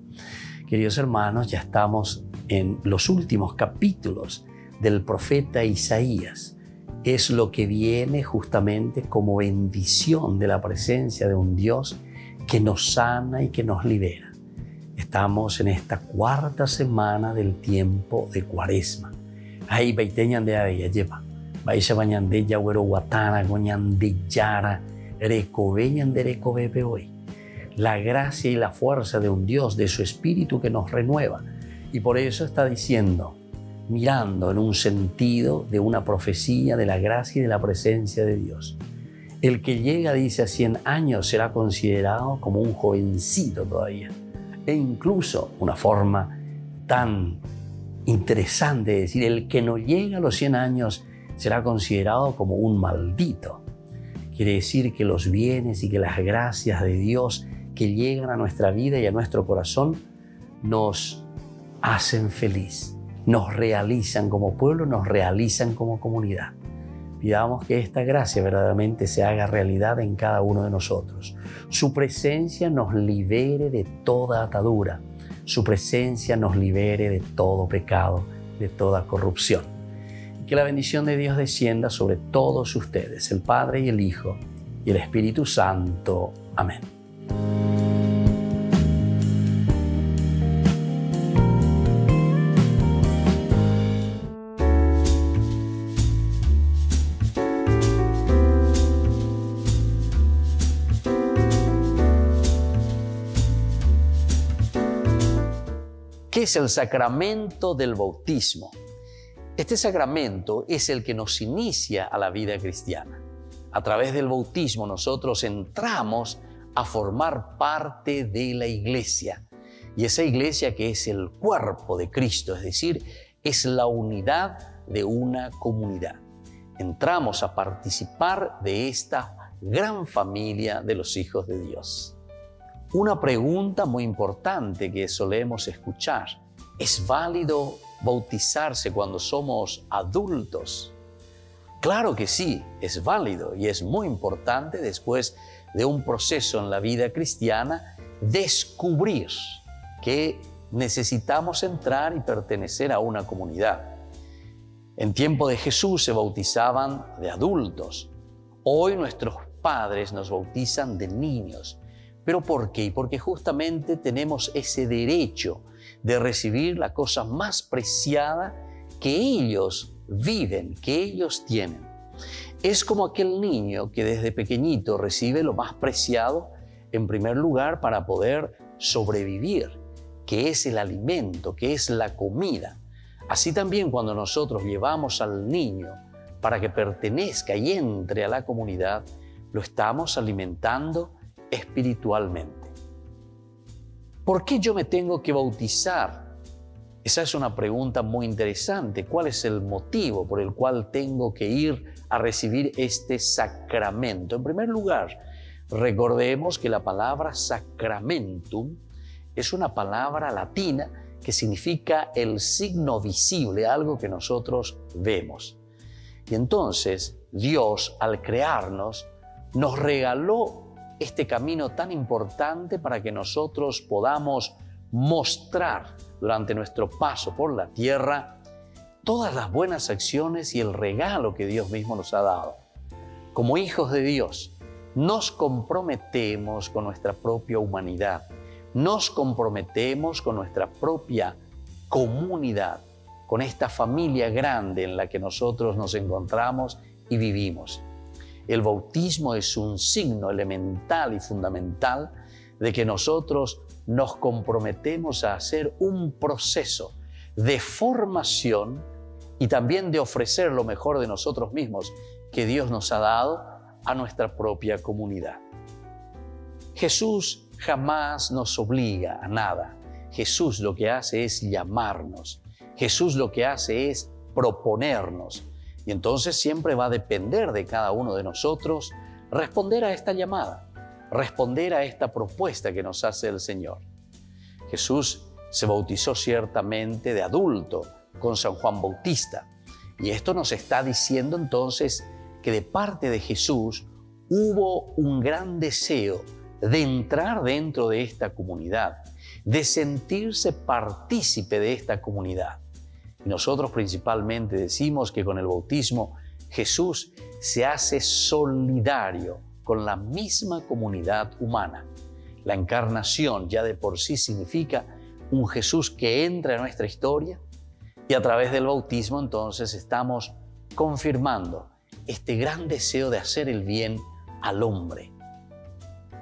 Queridos hermanos, ya estamos en los últimos capítulos del profeta Isaías. Es lo que viene justamente como bendición de la presencia de un Dios que nos sana y que nos libera. Estamos en esta 4ª semana del tiempo de Cuaresma. Ahí baiteñan de abeya lleva. Baisa bañande ya güero guatana goñande yara recoveñan de recovepe hoy. La gracia y la fuerza de un Dios, de su Espíritu que nos renueva. Y por eso está diciendo, mirando en un sentido de una profecía de la gracia y de la presencia de Dios. El que llega, dice, a 100 años será considerado como un jovencito todavía. E incluso una forma tan interesante de decir, el que no llega a los 100 años será considerado como un maldito. Quiere decir que los bienes y que las gracias de Dios que llegan a nuestra vida y a nuestro corazón nos hacen feliz, nos realizan como pueblo, nos realizan como comunidad. Pidamos que esta gracia verdaderamente se haga realidad en cada uno de nosotros. Su presencia nos libere de toda atadura. Su presencia nos libere de todo pecado, de toda corrupción. Y que la bendición de Dios descienda sobre todos ustedes, el Padre y el Hijo y el Espíritu Santo. Amén. ¿Qué es el sacramento del bautismo? Este sacramento es el que nos inicia a la vida cristiana. A través del bautismo nosotros entramos a formar parte de la iglesia. Y esa iglesia que es el cuerpo de Cristo, es decir, es la unidad de una comunidad. Entramos a participar de esta gran familia de los hijos de Dios. Una pregunta muy importante que solemos escuchar: ¿es válido bautizarse cuando somos adultos? Claro que sí, es válido y es muy importante después de un proceso en la vida cristiana descubrir que necesitamos entrar y pertenecer a una comunidad. En tiempo de Jesús se bautizaban de adultos. Hoy nuestros padres nos bautizan de niños. ¿Pero por qué? Porque justamente tenemos ese derecho de recibir la cosa más preciada que ellos viven, que ellos tienen. Es como aquel niño que desde pequeñito recibe lo más preciado, en primer lugar, para poder sobrevivir, que es el alimento, que es la comida. Así también cuando nosotros llevamos al niño para que pertenezca y entre a la comunidad, lo estamos alimentando espiritualmente. ¿Por qué yo me tengo que bautizar? Esa es una pregunta muy interesante. ¿Cuál es el motivo por el cual tengo que ir a recibir este sacramento? En primer lugar, recordemos que la palabra sacramentum es una palabra latina que significa el signo visible, algo que nosotros vemos. Y entonces Dios, al crearnos, nos regaló este camino tan importante para que nosotros podamos mostrar durante nuestro paso por la tierra todas las buenas acciones y el regalo que Dios mismo nos ha dado. Como hijos de Dios, nos comprometemos con nuestra propia humanidad, nos comprometemos con nuestra propia comunidad, con esta familia grande en la que nosotros nos encontramos y vivimos. El bautismo es un signo elemental y fundamental de que nosotros nos comprometemos a hacer un proceso de formación y también de ofrecer lo mejor de nosotros mismos que Dios nos ha dado a nuestra propia comunidad. Jesús jamás nos obliga a nada. Jesús lo que hace es llamarnos. Jesús lo que hace es proponernos. Y entonces siempre va a depender de cada uno de nosotros responder a esta llamada, responder a esta propuesta que nos hace el Señor. Jesús se bautizó ciertamente de adulto con San Juan Bautista. Y esto nos está diciendo entonces que de parte de Jesús hubo un gran deseo de entrar dentro de esta comunidad, de sentirse partícipe de esta comunidad. Y nosotros principalmente decimos que con el bautismo Jesús se hace solidario con la misma comunidad humana. La encarnación ya de por sí significa un Jesús que entra en nuestra historia y a través del bautismo entonces estamos confirmando este gran deseo de hacer el bien al hombre.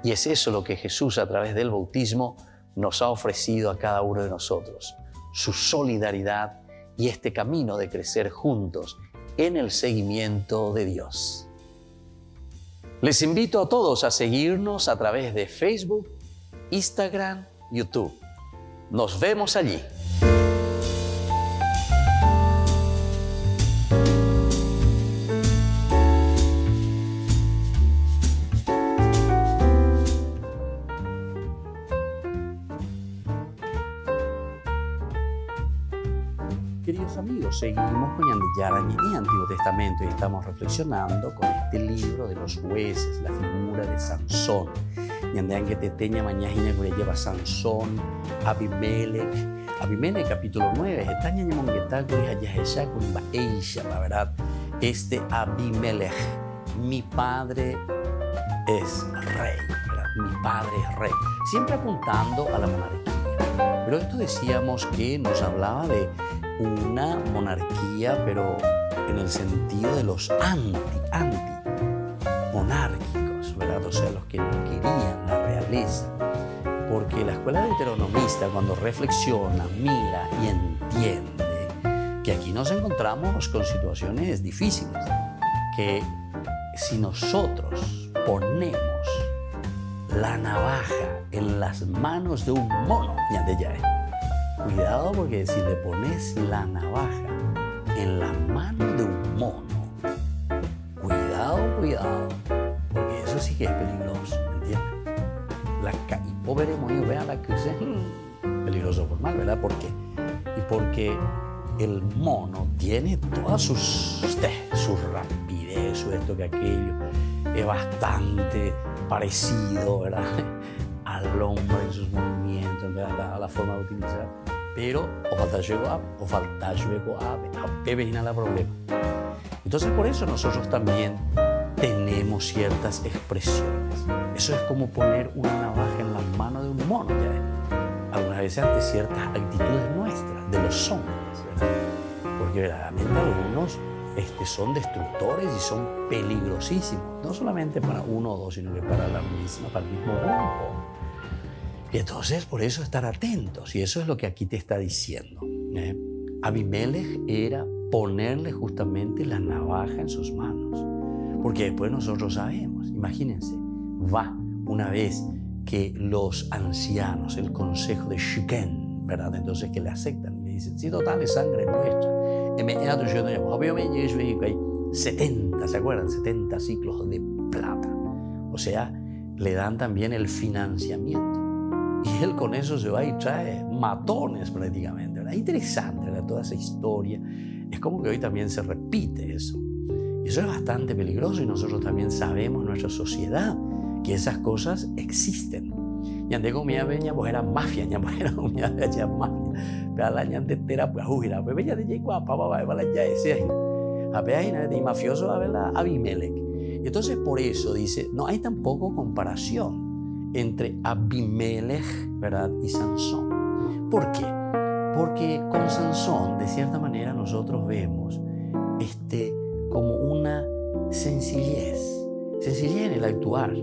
Y es eso lo que Jesús a través del bautismo nos ha ofrecido a cada uno de nosotros, su solidaridad y este camino de crecer juntos en el seguimiento de Dios. Les invito a todos a seguirnos a través de Facebook, Instagram, YouTube. Nos vemos allí. Queridos amigos, seguimos con Ñande Yarañe, Antiguo Testamento, y estamos reflexionando con este libro de los jueces, la figura de Sansón. Ñande Angue Teteña Mañajina que lleva Sansón, Abimelech, capítulo 9. Estaña Ñamonguetá con Yajesha con Baeisha, la verdad. Este Abimelech, mi padre es rey, ¿verdad? Mi padre es rey. Siempre apuntando a la monarquía. Pero esto decíamos que nos hablaba de una monarquía, pero en el sentido de los anti-monárquicos, ¿verdad? O sea, los que no querían la realeza. Porque la escuela deuteronomista, cuando reflexiona, mira y entiende que aquí nos encontramos con situaciones difíciles, que si nosotros ponemos la navaja en las manos de un mono, cuidado, porque si le pones la navaja en la mano de un mono, cuidado, porque eso sí que es peligroso, ¿entiendes? Y pobre moño, vean la que es peligroso por mal, ¿verdad? ¿Por qué? Y porque el mono tiene todas su rapidez, su esto que aquello, es bastante parecido, ¿verdad? Al hombre en sus movimientos, a la forma de utilizar. Pero o falta luego a pedir la problema. Entonces por eso nosotros también tenemos ciertas expresiones. Eso es como poner una navaja en la mano de un mono, ya. Algunas veces ante ciertas actitudes nuestras, de los hombres, ¿verdad? Porque verdaderamente algunos son destructores y son peligrosísimos, no solamente para uno o dos, sino que para el mismo grupo. Y entonces, por eso estar atentos, y eso es lo que aquí te está diciendo. Abimelech era ponerle justamente la navaja en sus manos, porque después nosotros sabemos, imagínense, va una vez que los ancianos, el consejo de Shiken, ¿verdad? Entonces que le aceptan, le dicen, sí, total, es sangre nuestra. 70, ¿se acuerdan? 70 ciclos de plata. O sea, le dan también el financiamiento. Y él con eso se va y trae matones prácticamente, ¿verdad? Interesante, ¿verdad? Toda esa historia. Es como que hoy también se repite eso. Y eso es bastante peligroso, y nosotros también sabemos en nuestra sociedad que esas cosas existen. Ñande comía veña, pues era mafia, pues era una mafia. Pero la ñande tera, pues huira, pues veña de yegua, papá, va la ya ese. A ver, de mafioso a ver la Abimelech. Y entonces por eso dice, no hay tampoco comparación entre Abimelech, ¿verdad? Y Sansón. ¿Por qué? Porque con Sansón, de cierta manera, nosotros vemos como una sencillez en el actuar.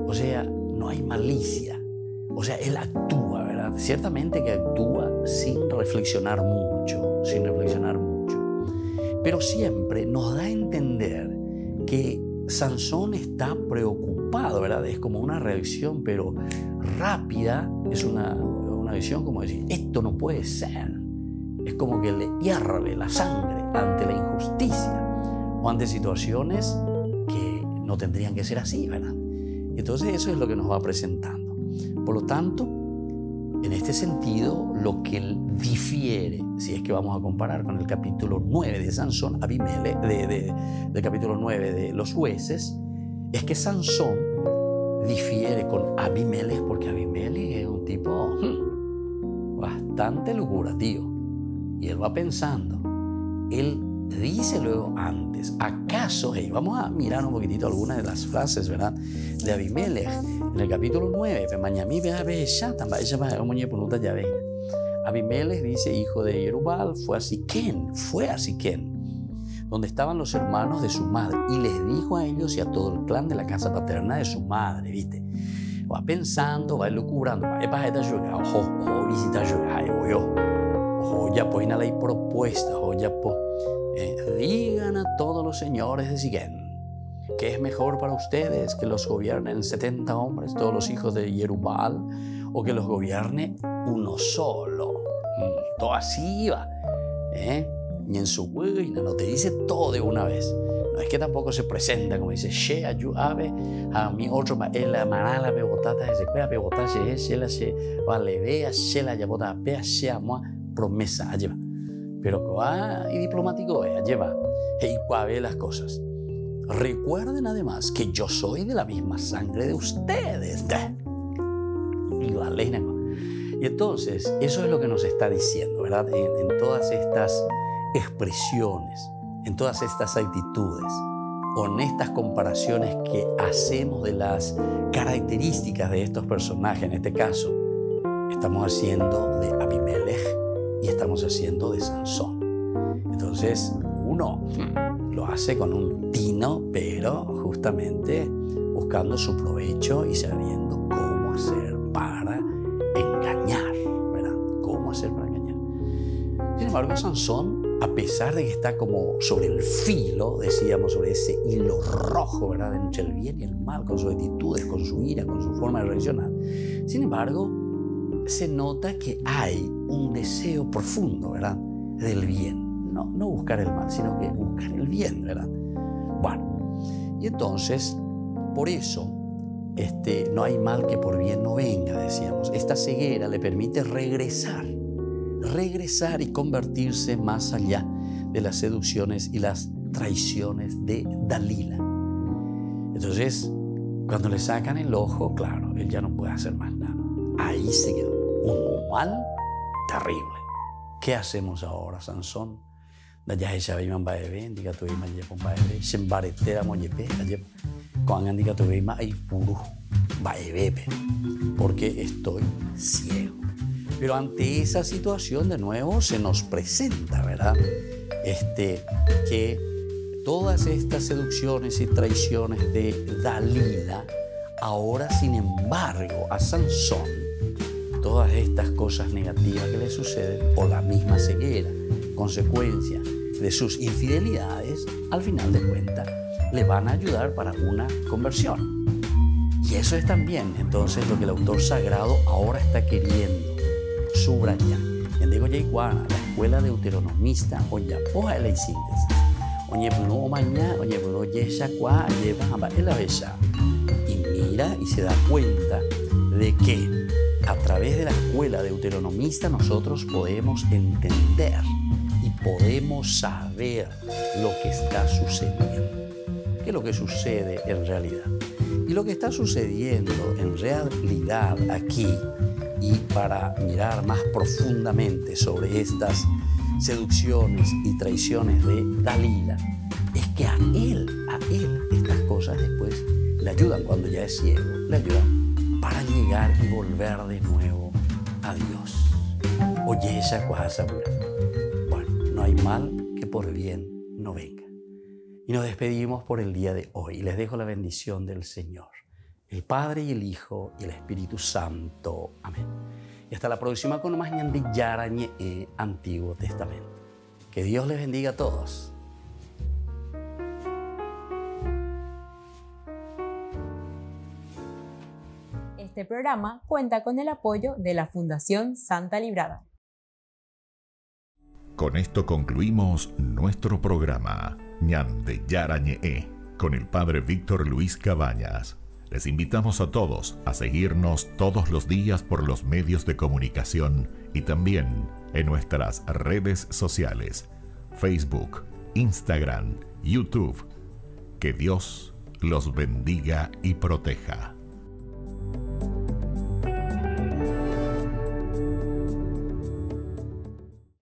O sea, no hay malicia. O sea, él actúa, ¿verdad? ¿verdad? Ciertamente que actúa sin reflexionar mucho, pero siempre nos da a entender que Sansón está preocupado, ¿verdad? Es como una reacción, pero rápida, es una visión como decir, esto no puede ser. Es como que le hierve la sangre ante la injusticia o ante situaciones que no tendrían que ser así, ¿verdad? Entonces eso es lo que nos va presentando. Por lo tanto, en este sentido, lo que él difiere, si es que vamos a comparar con el capítulo 9 de Sansón, Abimelech, del capítulo 9 de los jueces, es que Sansón difiere con Abimelech porque Abimelech es un tipo bastante lucrativo. Y él va pensando, él dice luego antes, ¿acaso? Vamos a mirar un poquitito algunas de las frases, ¿verdad? De Abimelech en el capítulo 9. Abimelech dice, hijo de Jerubal, fue a Siquén, donde estaban los hermanos de su madre, y les dijo a ellos y a todo el clan de la casa paterna de su madre, ¿viste? Va pensando, va elucubrando, va visitar ya pues hay propuestas, ya pues digan a todos los señores de Siquén que es mejor para ustedes que los gobiernen 70 hombres, todos los hijos de Jerubal, o que los gobierne uno solo. Todo así va, y en su hueina no te dice todo de una vez. No es que tampoco se presenta como dice, she ayuave a mi otro, la manala pebotata, se puede pebotar, se la se vale vea, se la yabota pea, se amua promesa, lleva. Pero y diplomático lleva, y cuave las cosas. Recuerden además que yo soy de la misma sangre de ustedes. Y entonces, eso es lo que nos está diciendo, ¿verdad? En todas estas expresiones, en todas estas actitudes, o en estas comparaciones que hacemos de las características de estos personajes, en este caso, estamos haciendo de Abimelech y estamos haciendo de Sansón. Entonces, uno lo hace con un tino, pero justamente buscando su provecho y sabiendo cómo hacer para engañar, ¿verdad? Cómo hacer para engañar. Sin embargo, Sansón, a pesar de que está como sobre el filo, decíamos, sobre ese hilo rojo, ¿verdad? Entre el bien y el mal, con sus actitudes, con su ira, con su forma de reaccionar. Sin embargo, se nota que hay un deseo profundo, ¿verdad? Del bien. No buscar el mal, sino que buscar el bien, ¿verdad? Bueno, y entonces, por eso, no hay mal que por bien no venga, decíamos. Esta ceguera le permite regresar y convertirse más allá de las seducciones y las traiciones de Dalila. Entonces, cuando le sacan el ojo, claro, él ya no puede hacer más nada. Ahí se quedó. Un mal terrible. ¿Qué hacemos ahora, Sansón? Ya ella iba a beber, diga tu ima lleva un baile, se embaretera moyepe, cuando diga tu ima hay puro baile, porque estoy ciego. Pero ante esa situación de nuevo se nos presenta, ¿verdad? Que todas estas seducciones y traiciones de Dalila, ahora sin embargo a Sansón, todas estas cosas negativas que le suceden, o la misma ceguera, consecuencia de sus infidelidades, al final de cuentas, le van a ayudar para una conversión. Y eso es también, entonces, lo que el autor sagrado ahora está queriendo subrayar. En digo ya iguana, la escuela deuteronomista, oye, poja la síntesis. Oye, no mañana, oye, no yesha qua, lleva el avesa. Y mira y se da cuenta de que a través de la escuela deuteronomista nosotros podemos entender y podemos saber lo que está sucediendo. ¿Qué es lo que sucede en realidad? Y lo que está sucediendo en realidad aquí, y para mirar más profundamente sobre estas seducciones y traiciones de Dalila, es que a él estas cosas después le ayudan cuando ya es ciego, le ayudan para llegar y volver de nuevo a Dios. Oye, esa cosa. Bueno, no hay mal que por bien no venga. Y nos despedimos por el día de hoy. Les dejo la bendición del Señor, el Padre y el Hijo y el Espíritu Santo. Amén. Y hasta la próxima con más Ñande Yarañe Antiguo Testamento. Que Dios les bendiga a todos. Este programa cuenta con el apoyo de la Fundación Santa Librada. Con esto concluimos nuestro programa Ñande Yarañe con el Padre Víctor Luis Cabañas. Les invitamos a todos a seguirnos todos los días por los medios de comunicación y también en nuestras redes sociales, Facebook, Instagram, YouTube. Que Dios los bendiga y proteja.